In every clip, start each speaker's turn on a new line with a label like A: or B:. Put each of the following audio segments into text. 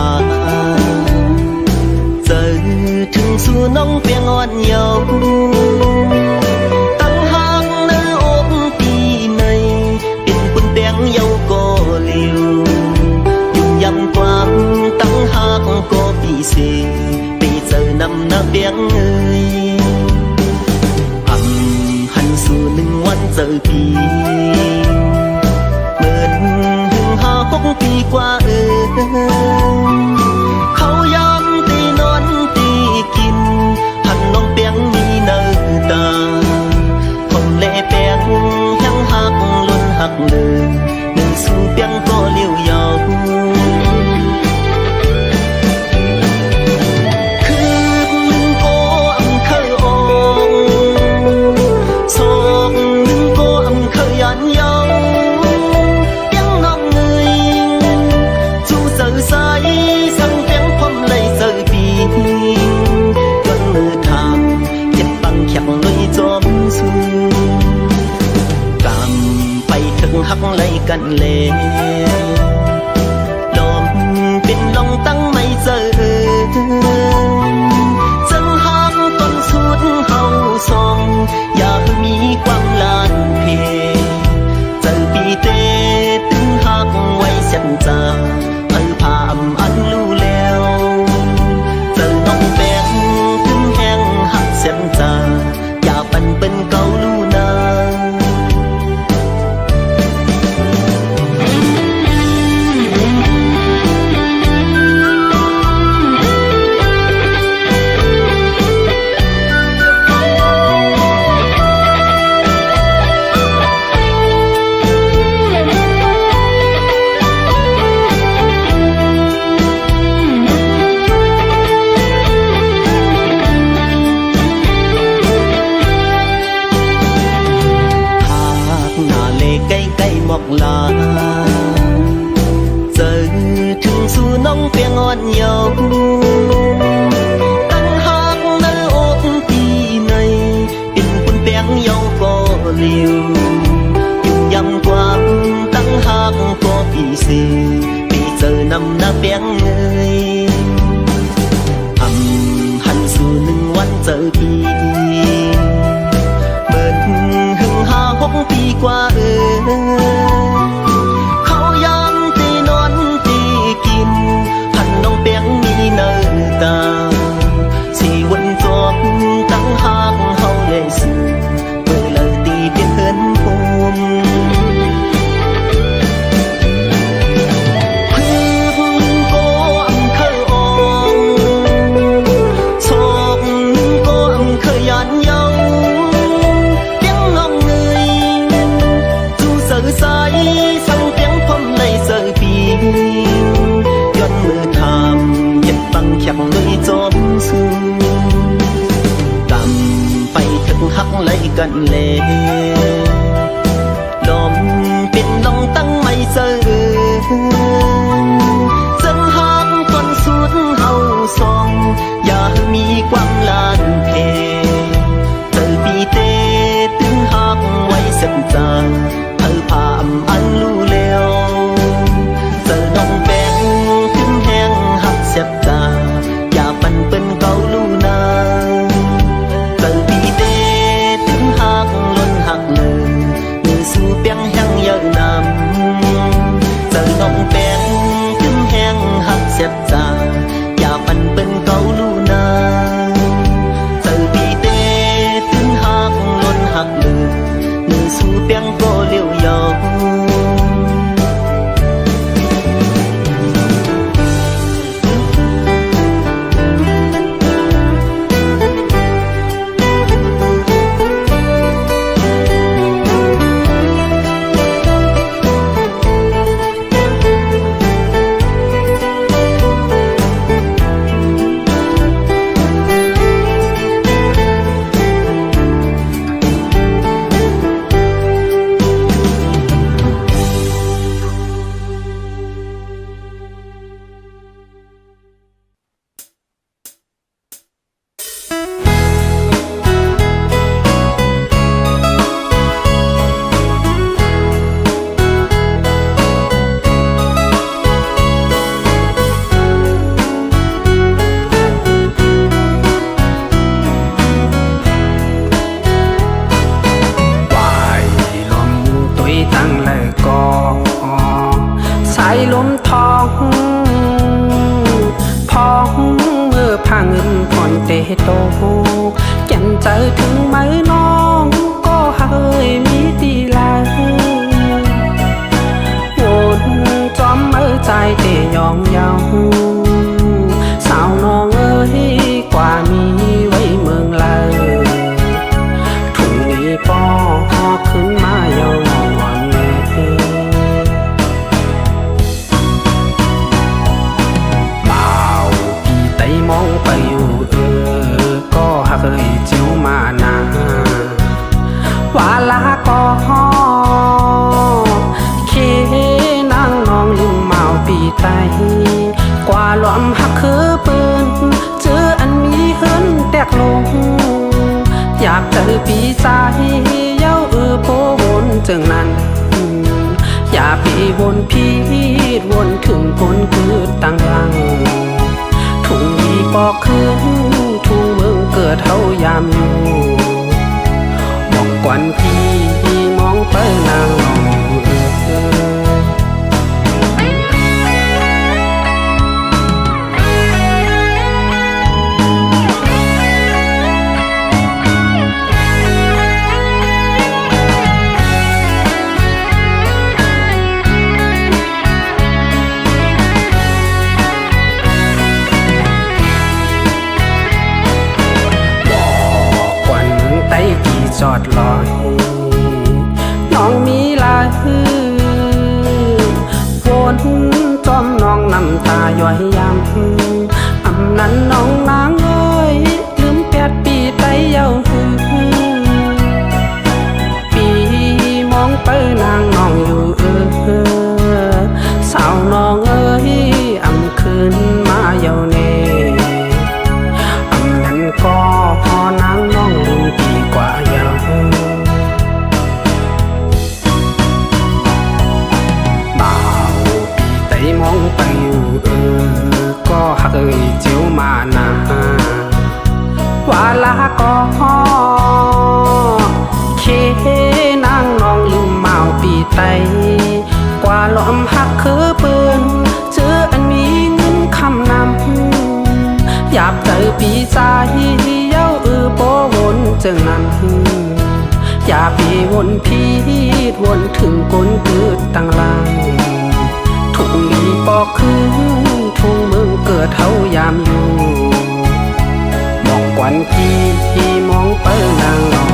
A: là giờ thường xu nông phiền ngọn dầu tăng hàng nơi ôm tì này in quân tiếng dâu cô liều dùng dăm quang tăng hàng cô bị xì bây giờ nằm na tiếng ơi hành xu nâng ngoan giờ đi mượn hương hà hốc đi quaเขาย้ำตีนอนตีกินหันน้องเปียงมีเนื้อตาคนเล่เปียงยังหักล้นหักเลยหนึ่งสู้เปียงก็เลี้ยวยาวหักเลยกันเลยลมเป็นลงตั้งไม่เจอจังหักต้นสุดเฮาสองอยากมีความลานเพเจอปีเตตึงหักไว้เส้นจางผ่ามอันรู้แล้วเจอน้องแบงถึงแห้งหักเส้นจางอย่าปันเป็นเก่ารู้นาlà giờ thường xu nông phiền ngọn dầu tăng hát nơi ôm tì này in quân tiếng dâu có liều dùng dăm quang tăng hát có bị xì bây giờ nằm na tiếng ơi hành xu nâng ngoan giờ đi bên hương hà hốc đi quaเขาย้ำตีนอนตีกินหันน้องเปียงมีเนื้อตาสีวันจบตั้งหากเฮาเลยสื่อเมื่อเลยตีเป็นเพื่อนผมหักเลยกันเลยลมเป็นลงตั้งไม่เจอจังหักคนสุดเฮาสองอย่ามีความลานเพเจอปีเตตึงหักไว้เส้นจางผ่ามอันรู้แล้วเจอน้องแบงถึงแห้งหักเสียบตาอย่าปันเป็นเก่ารู้นาเจอปีเตหักล้นหักเลย
B: หลอมหักคือปืนเจออันมีเฮินแตกลงอยากเจอปีใจเย้าโพวนจึงนั้นอย่าปีวนพีดวนถึงคนคือตั้งรังทุ่งมีปอกขึ้นทุ่งเมืองเกิดเฮายามอยู่มองกวนพี่มองไปนางลองจอดลอยน้องมีลายวนจอมน้องน้ำตาย่อยยำอำนั้นน้องนางเอ้ยลืม8 ปีไตเย้าปีมองไปนางน้องอยู่สาวน้องเอ้ยอำคืนมาเย้าเน่อำนั้นก็พอนางน้องลืมปีกว่าเย้ามองไปอยู่ก็หักเจียวมานาว่าลาก็เคนางน้องลืมเมาปีไตกว่าล้อมหักคือปืนเจออันมีเงินคำนำอยากเจอปีใจเย้าโปวนจึงนั้นอย่าปีวนพีดวนถึงก้นเกิดตั้งลังทุ่งนี้ปอกขึ้นทุ่งเมืองเกิดเฮายามอยู่มองกวนพี่มองไปนางลอง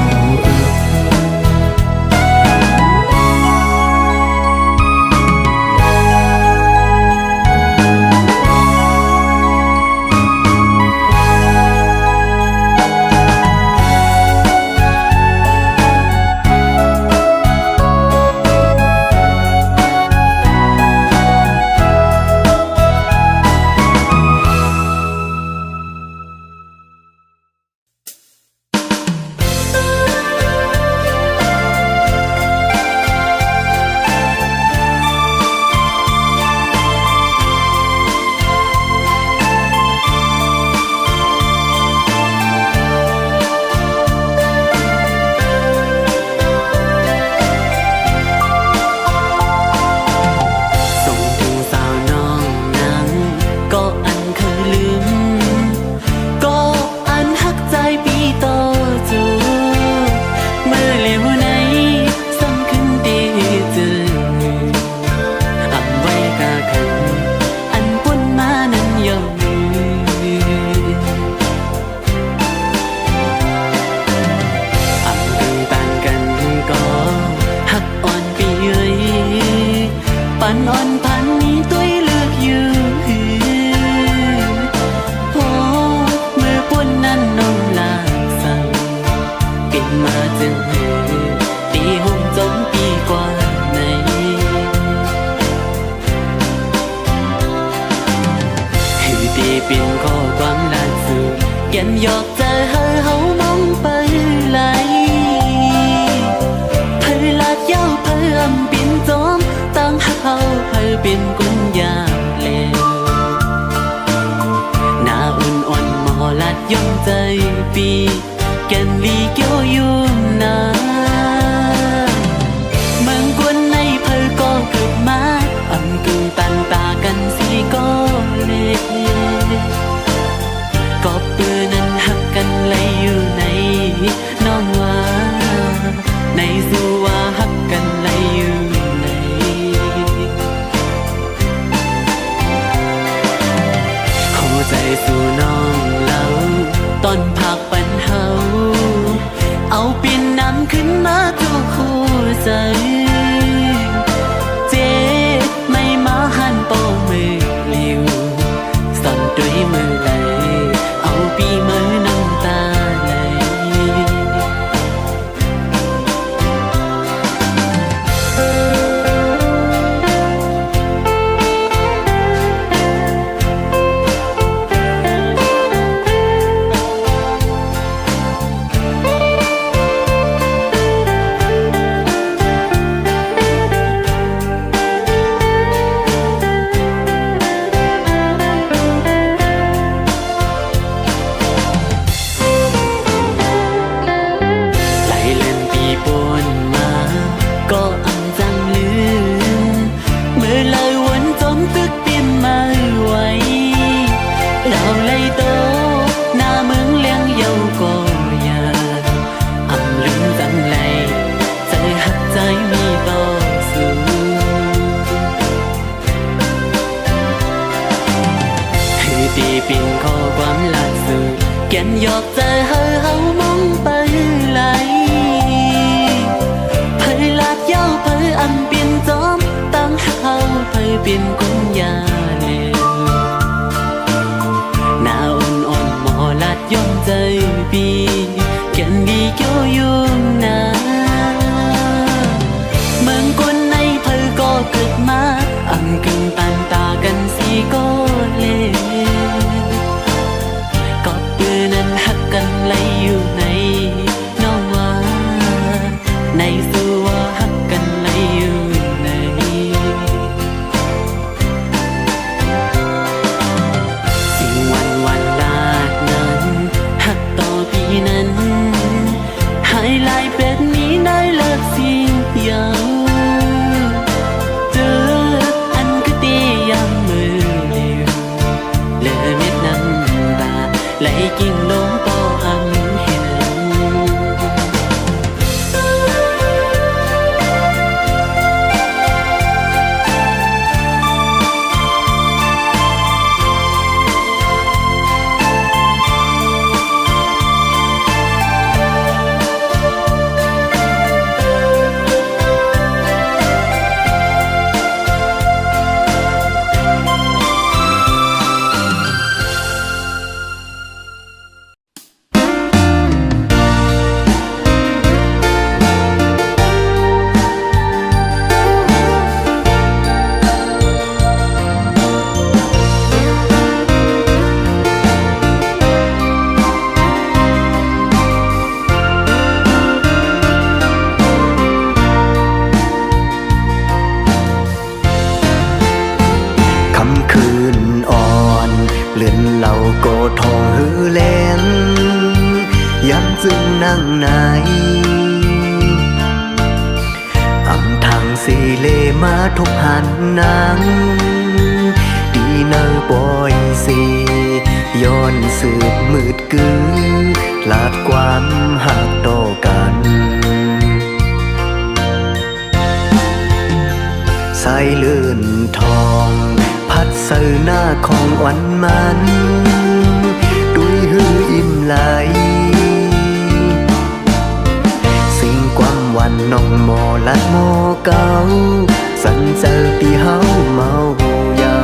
B: หยอกเจอเฮามองไปไหลเพลลาดเย้าเพลอำปินจอมตั้งเฮาเพลเป็นกุญยาเลวหน้าอุ่นอ่อนหมอลัดย่อมใจปีแก่นลีเกี่ยวอยู่นาเมืองกวนในเพลก็เกิดมาอำกึ่งตันตากันสีก็เล็กก็ปืนนั้นหักกันเลยอยู่ในน้องว่าในสู่ว่าหักกันเลยอยู่ในหัวใจสู่น้องเล่าตอนพักปันเฮาเอาปิ่นน้ำขึ้นมาทุกคู่ใจเจ๊ไม่มาหันโป้มือเลี้ยวสั่นด้วยมือไหลเอาปีมือน้ำตาไหล
A: bao lấy tố na mướn leng dâu cô nhà âm lưng dặn lầyใจหักใจมีต่อสู้คือตีปิ่นข้อความหลักสื่อแก่นหยอกใจเฮาเฮามองไปไหลเผยลาดเย้าเผยอันเปลี่ยนจอมตั้งเฮาเผยเปลี่ยนคนยาเลวหน้าอ่อนๆหมอลาดย่อมใจปีแก่นดีโยยุ่งนาเมืองคนในเผยก็เกิดมาอังกึ่งตันตากันสีก็เลก็ปืนนั้นหักกันไหลอยู่ในน้องว่าในสู่ว่าหักกันไหลอยู่ในสิ่งวันลาดนั้นหักต่อปีนั้นหายลายเป็ดนี้ได้เลิกสิ่งยาวเจออันก็ตียามมือเดียวเลอเม็ดน้ำตาไหลกิ่งลงต่ออันเห็นเลื่อนเหล่าโกทองหือแลนย้ำจึงนั่งไหนอำทางสีเลมาทุกหันนางดีเนอปอยสีย้อนสืบมืดกือลาดความหักต่อกันสายเลื่อนทองพัดเสือหน้าของวันมันดุยหืออิ่มไหลสิ่งความวันน้องหมอลัดหมอเก่าสันเจอปีเฮาเมาเยา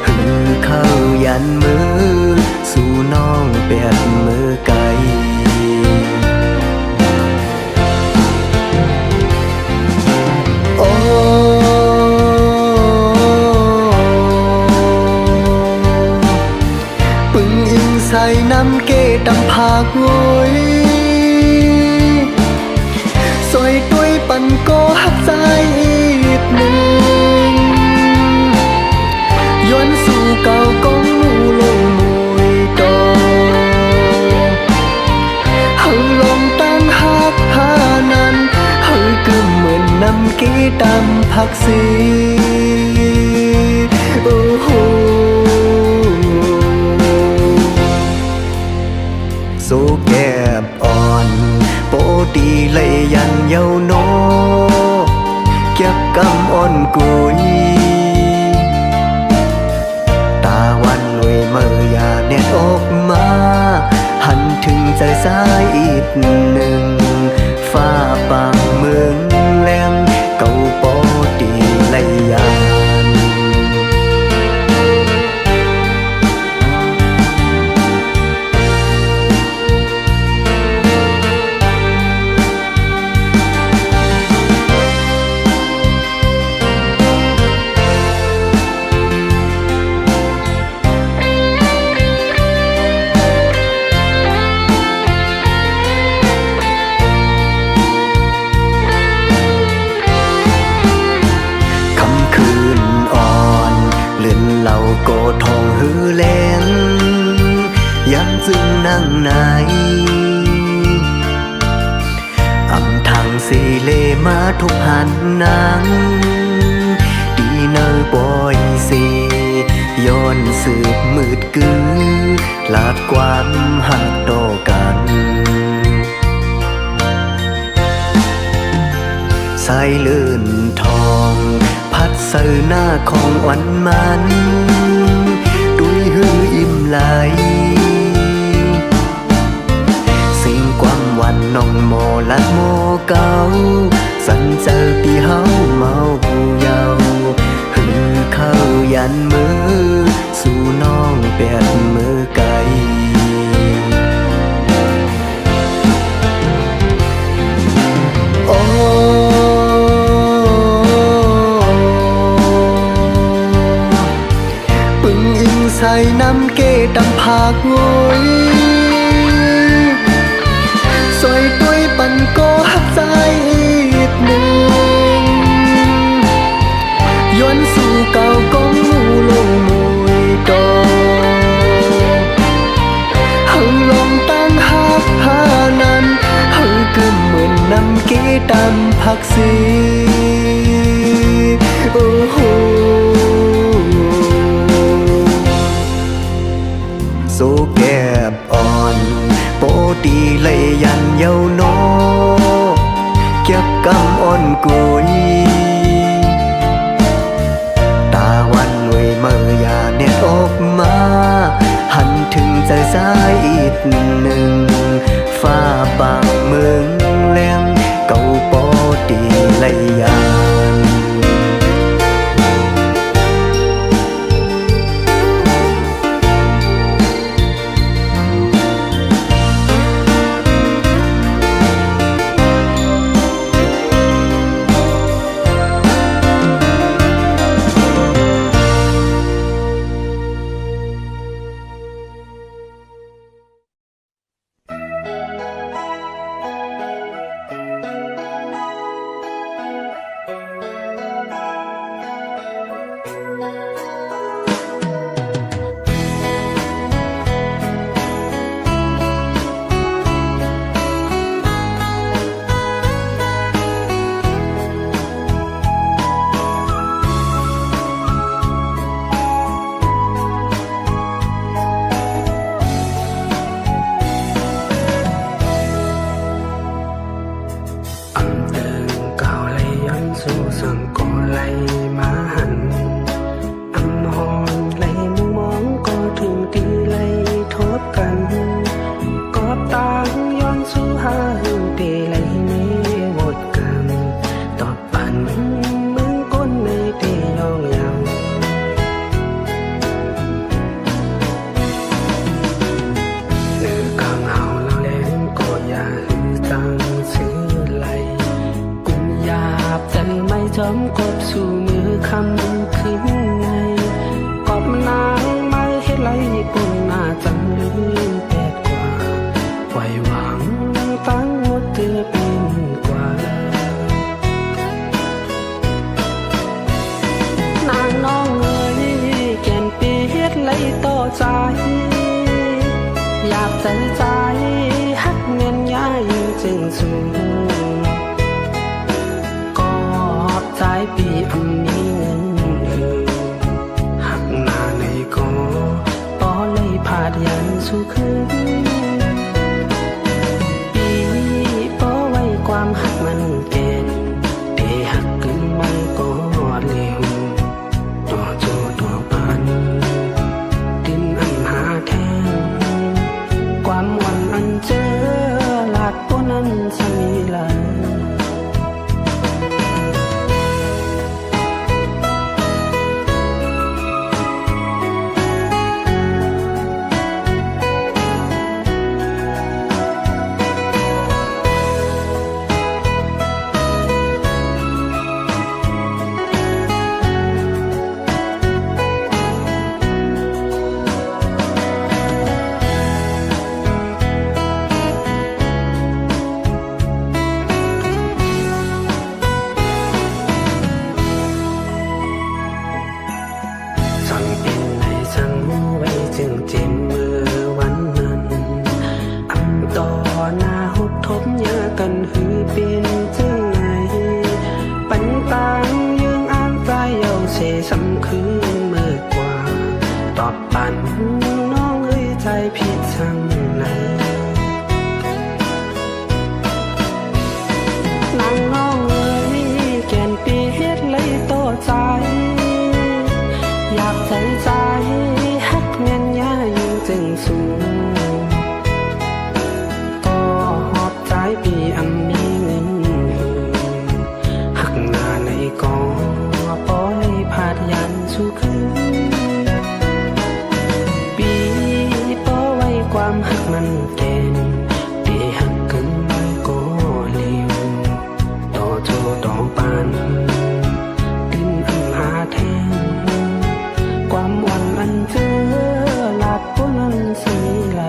A: หือเข้ายันมือสู่น้องเปียดมือไกลโอ้ใส่น้ำเกตำผากโวยสวยด้วยปันก็หักใจอีกหนึ่งย้อนสู่เก่ากองมูลงมวยดอเฮาลงตั้งหักหานั้นเฮาก็เหมือนน้ำเกตำผักสีโอ้โหโซแก็บอ่อนโปตีเลยยันเยาโนเก็บกำอ่อนกุยตาวันลอยเมื่อยาเน็ตออกมาหันถึงใจสายอีกหนึ่งฟ้าปางเมืองแหลงเก่าโปตีเลยยันเหล่าโกทองหือแลนย้ำจึงนั่งไหนอำทางสีเลมาทุกหันนางดีเนอปอยสีย้อนสืบมืดกือ เสิร์หน้าของอ่อนมันดุยหืออิ่มไหลสิ่งความหวันน้องโมลัดโมเก่าสันเจอปีเฮาเมาเยาหือเข้ายันมือสู่น้องเปียดมือไกลโอ้ปึงอิงใส่น้ำเกดำผากงอยสวยตุ้ยปันโกหักใจอีกหนึ่งย้อนสู่เก่ากองมูลงมวยดอหังลองตั้งหักหานั้นหังกึมเหมือนน้ำเกดำผักสีโอ้โหโซแก็บอ่อนโปตีเลยยันเยาโนเก็บกำอ่อนกุยตาวันหน่วยเมื่อยาเน็ตออกมาหันถึงใจสายอีกหนึ่งฟ้าปากเมืองแรงเก่าโปตีเลยยันจอมกบสู่มือคำขึ้นไงกบนางไม่เฮ็ดไรปุ่นหน้าจังลืมแปดกว่าไหวหวังตั้งหมดเตือเป็นกว่านางน้องเอ๋ยแก่นปีเฮ็ดไรต่อใจอยากใจฮักเงินย้ายจึงสูงปีอันนี้เงินหักหน้าในก็ต่อเลยพาดยันสู่คืนปีป้อไว้ความหักมันเก่นเดหักขึ้นไม่ก็เร็วตัวโจตัวปันดินอันหาแทงความวันอันเจอหลาดตัวนั้นสมีลากันหือเป็นจังไงปันตางยังอ่านใจเอาเสสำคืนเมื่อกว่าตอบปันน้องเอ้ยใจผิดทางไหนนางน้องเอ้ยแก่นปีเฮ็ดเลยต่อใจ
B: สูงก็หอบใจปีอันมีเงินหักหน้าในกอปล่อยพาดยันสู่คืนปีปอไว้ความหักมันแก่นปีหักเกินก็เลี้ยวต่อโจต่อปานดินอันหาแทนความหวังอันเจอหลักพ้นอันสีไหล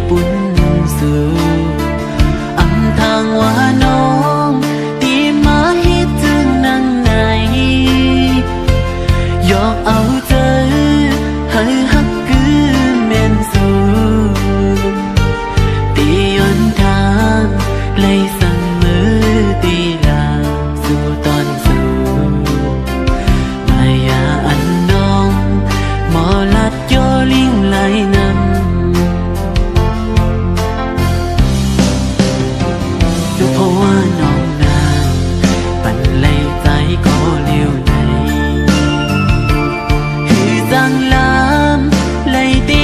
B: ปุ่นสู่อำทางว่าน้องตีมาฮิตถึงนังไงยอกเอาเจอให้ฮักคือเมนสู่ตียนทางเลยสั่งมือตีลาสู่ตอนสู่มายาอันน้องหมอลัดโยลิงไหลนำเพราะว่าน้องนางปันเลยใจก็เลี้ยวในคือจังลามเลยตี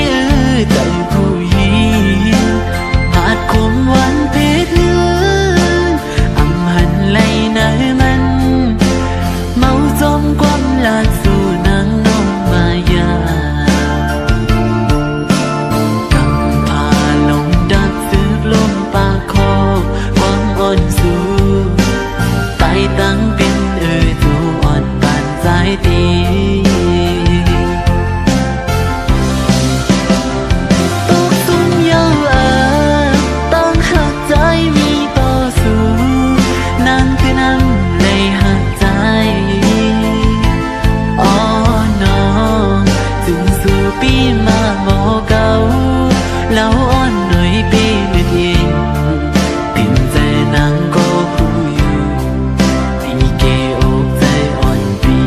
B: ใจผู้หญิงหาดคมวันเพชรเลือนอำหันเลยนะมันเมาจมความลาดสู่นางน้องมายากำพาลงดักซึกลมปากคออ่อนสู่ไปตั้งเป็นจูอ่อนปานสายตีตกสุ่มยาวต้องหักใจมีต่อสู้นั่นคือนั่งเลยหักใจอ๋อน้องจึงสู่ปีมาบอกเก่าแล้วอ่อนหน่อยปีนึงเองนางก็ผู้อยู่พี่เกอกใจอ่อนปี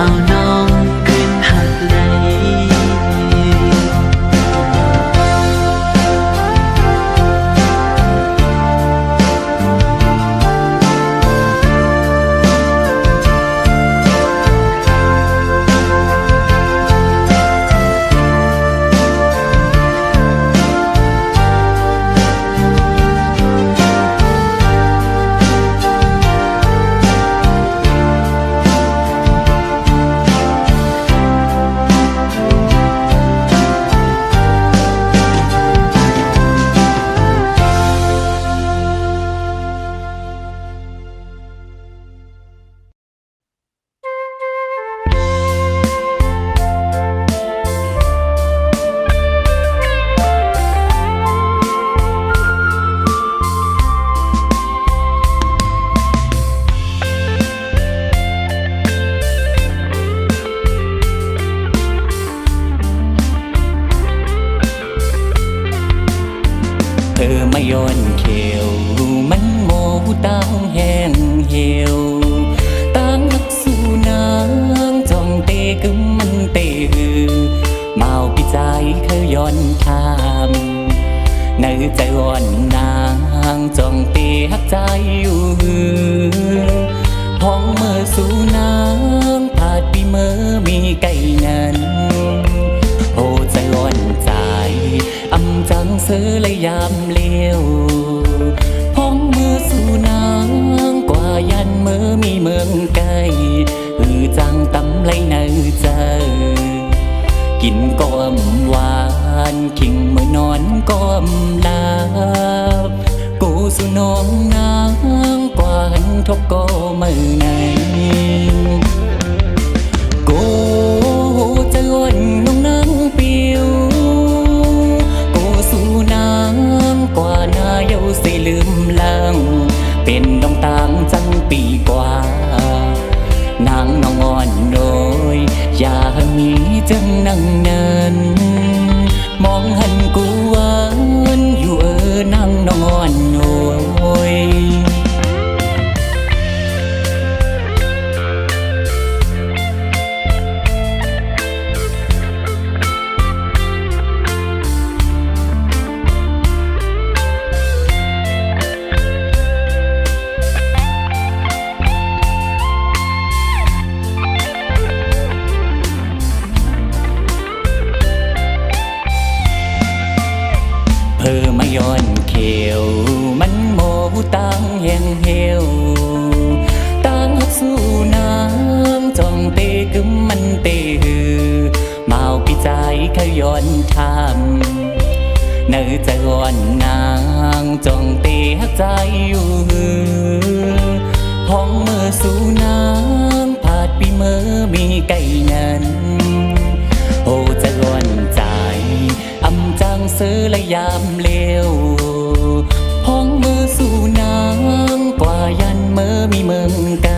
A: าวน้องหักไหล เธอไม่ย้อนเขียวมันโมตั้งแห้งเหี่ยวตั้งนักสู้นางจองเตะกึมมันเตะหือเมาปีใจเคยย้อนทามในใจอ่อนนางจองเตะหักใจอยู่หือท้องเมื่อสู้นางผาดปีเมื่อมีไก่นั้นโอ้ใจอ่อนใจอำจังเสือเลยยามเลี้ยวพ้องมือสู่นางกว่ายันเมื่อมีเมืองไกลจังตำไรเนื้อเจอกินก้อมหวานขิงเมื่อนอนก้อมลาบกูสู่น้องนางกว่าหันทบก็มือไหนกูจะอ่อนน้องนางเปียวกว่าหน้าเย้าสิลืมลางเป็นดองตางจังปีกว่านางน้องอ่อนโดยอย่ามีจังนั่งเนินมองหันกูหวานอยู่นางน้องอ่อนโดยเธอไม่ย้อนเขียวมันโมตั้งแห้งเหี่ยวตั้งหักสู้น้ำจองเตะกึมมันเตะหือเมาปีใจเคยย้อนทำเนื้อใจอ่อนนางจองเตะหักใจอยู่หือพ้องเมื่อสู้น้ำผาดปีเมื่อมีไก่นั้นโอ้ใจอ่อนใจอำจังเสือและยามเลี้ยวพ้องมือสู่นางกว่ายันเมื่อมีเมืองไกล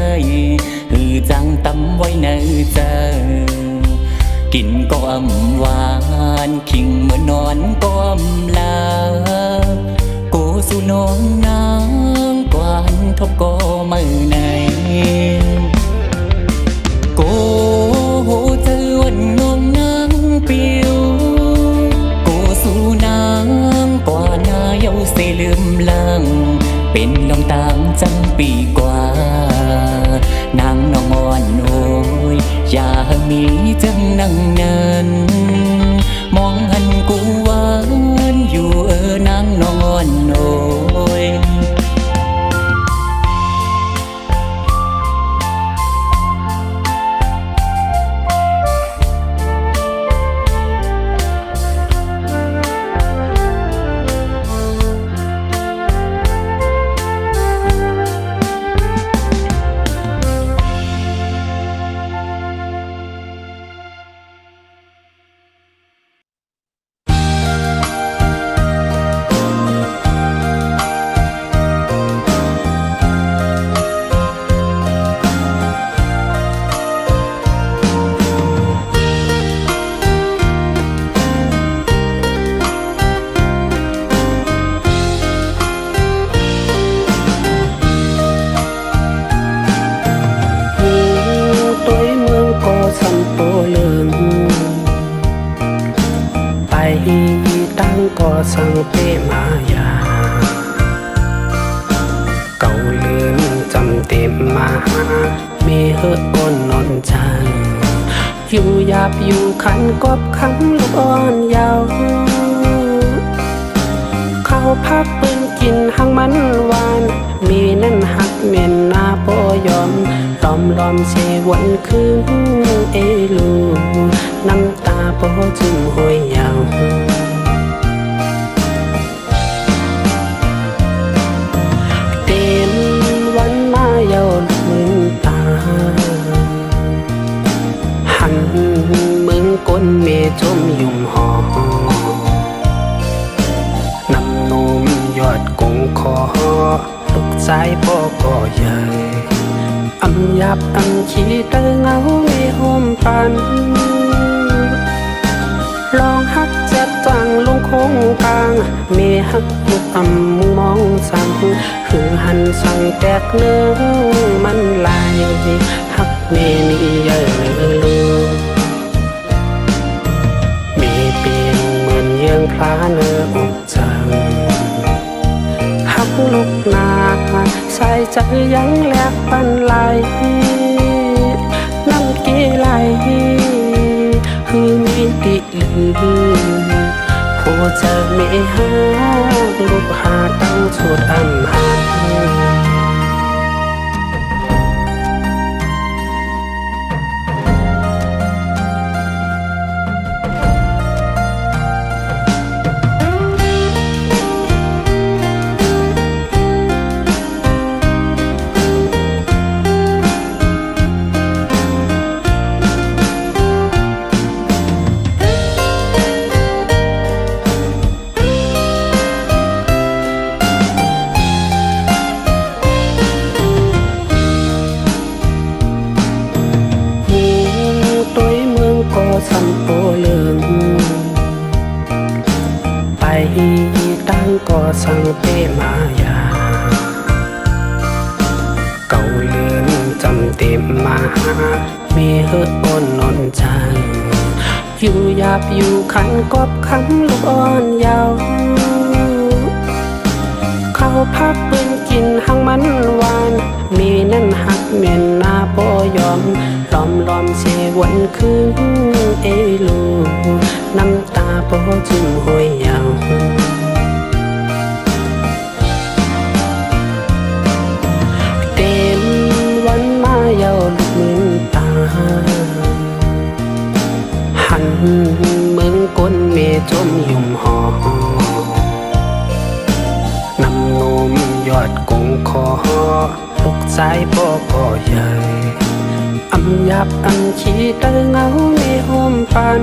A: จังตำไว้ในใจกินก้อมหวานขิงเมื่อนอนก้อมลากูสู่น้องนางกว่าหันทบก็มือไหนกูจะอ่อนน้องนางเปียวสู่นางกว่าหน้าเย้าสิลืมลางเป็นน้องตางจังปีกว่านางน้องอ่อนโอยอย่ามีจังนั่งเนินมองหันกูหวานอยู่นางน้องอ่อนโอย
B: สังเปมายาเก่าลืมจำเต็มมามีเฮืออ่อนนอนใจอยู่หยาบอยู่ขันกบคำลูกอ่อนยาวเขาพักปืนกินหังมันหวานมีนั่นหักเมียนหน้าโปยอมล้อมเชวันคืนเอลูน้ำตาโปจึงห้วยยาวเต็มวันมาเยาลืมตาหันมึงก้นเมจมยุ่มหอนำนมยอดกงคอลูกชายพ่อก็ใหญ่อำยับอำขี้เตอเงาไม่หอมปันลองหักจัดจังลงโค้งกลางเมหักลูกอำมองสั่งคือหันสั่งแตกเนื้อมันลายหักเมนี่เยอะลูเมเปลี่ยนเหมือนเยื่องพลาเนื้ออกจังหักลูกนาใส่ใจยังแลกปันไหลน้ำกีไหลคือมีติลือหัวใจไม่หาลูกหาตั้งสุดอำหาสัมโปเลืองไปตั้งก่อสังเปมายาเก่าเลือนจำเต็มมามีเฮืออ่อนนอนใจอยู่หยาบอยู่ขันกบคำลูกอ่อนยาวเขาพักปืนกินหังมันหวานมีนั่นหักเมียนหน้าโปยอมล้อมเชวันคืนเอลูน้ำตาโปจึงห้วยยาวเต็มวันมาเยาลืมตาหันมึงก้นเมจมยุ่มหอนำนมยอดกงคอลูกชายพ่อก็ใหญ่อำยับอำขี้เตอเงาไม่หอมปัน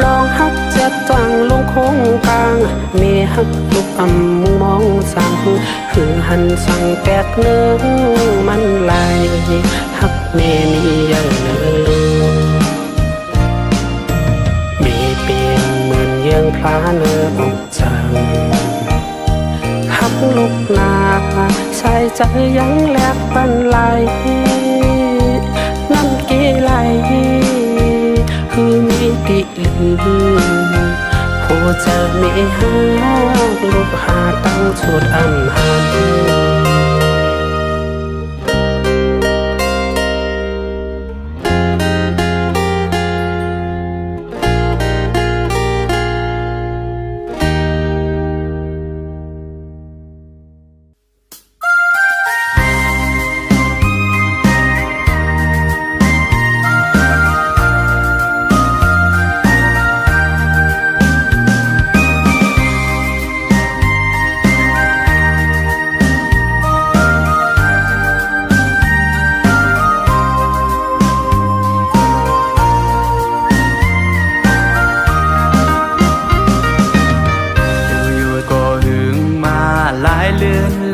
B: ลองหักจัดจังลงโค้งกลางเมหักลูกอำมองสั่งคือหันสั่งแตกเนื้อมันลายหักเมนี่เยอะลูเมเปลี่ยนเหมือนเยื่องพลาเนื้ออกจังหักลูกนาใส่ใจยังแลกปันไหลน้ำกีไหลคือมีติลือหัวใจไม่หาลูกหาตั้งสุดอำหา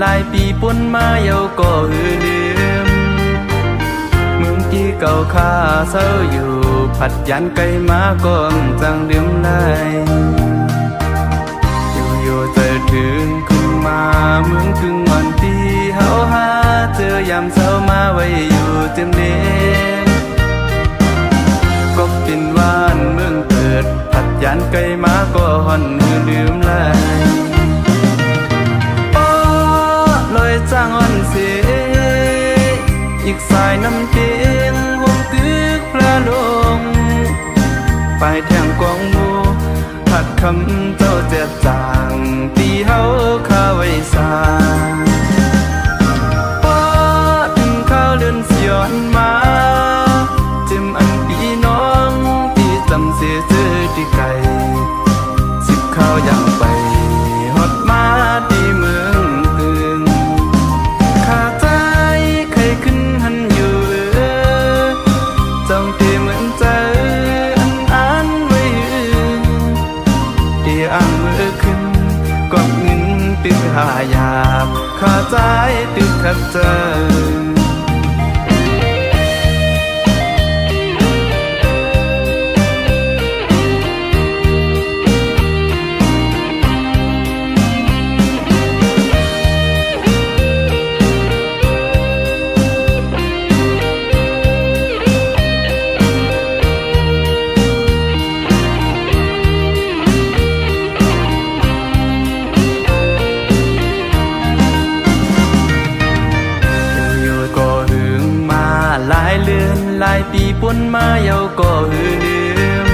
B: หลายปีปนมาเยาก็ลืมเมืองที่เก่าข้าเศร้าอยู่ผัดยันไกลมาก็จังลืมไหลอยู่เจอถึงขึ้นมาเมืองถึงวันที่เฮาหาเจอยามเศร้ามาไว้อยู่เต็มเดนก็เป็นว่านเมืองเกิดผัดยั
C: ยันไกลมาก็หอนหือลืมไหลโอ้ลอยจ้างอ่อนเสียอีกสายน้ำเตียงวงตึกพระลงปลายแทงกองมูหัดคำเจ้าเจ็ดจางตีเฮาข้าไว้สาพอถึงข้าวเลื่อนเสียนมาจิมอันพี่น้องที่จำเสียเจอที่ไกลสิบข้าวอย่างไปฮอดมาที่เมืองตึงข้าใจใครขึ้นหันอยู่จ้องที่เหมือนเจออันไว้ที่อ่างมือขึ้นกอบเงินตึกหายาบข้าใจตึกขัดเจอหลายเลือนหลายปีปนมาเยาก็หือลืม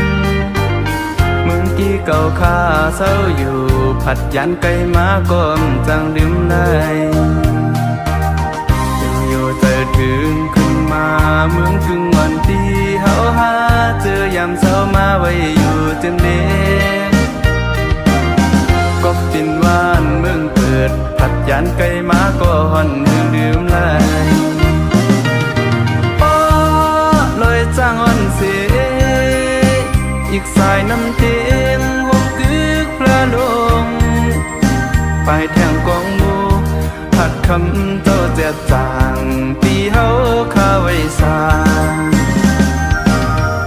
C: เมืองที่เก่าข้าเศร้าอยู่ผัดยันไกลมาก็จังลืมเลยอยู่เจอถึงขึ้นมาเมืองถึงวันที่เฮาหาเจอยามเศร้ามาไว้อยู่จนเด็กก็ปินว่านเมืองเปิดผัดยันไกลมาก็หอนลืมเลยจ้างอ่อนเสียอีกสายน้ำเตียงวงกึกพระลงปลายแทงกองมูหัดคำเจ้าเจ็ดจางปีเฮาข้าไว้สา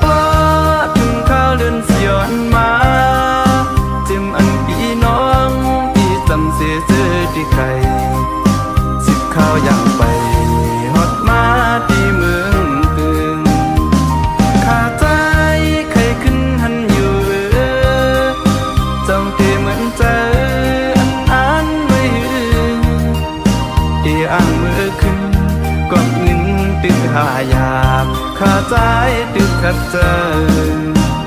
C: พอถึงข้าวเลื่อนเสียนมาจิมอันพี่น้องที่จำเสียเจอที่ไกลสิบข้าวอย่างไปฮอดมาที่เมืองตึงอ่างมือขึ้นกอบเงินตึกหายาบข้าใจตึกขัดเจอ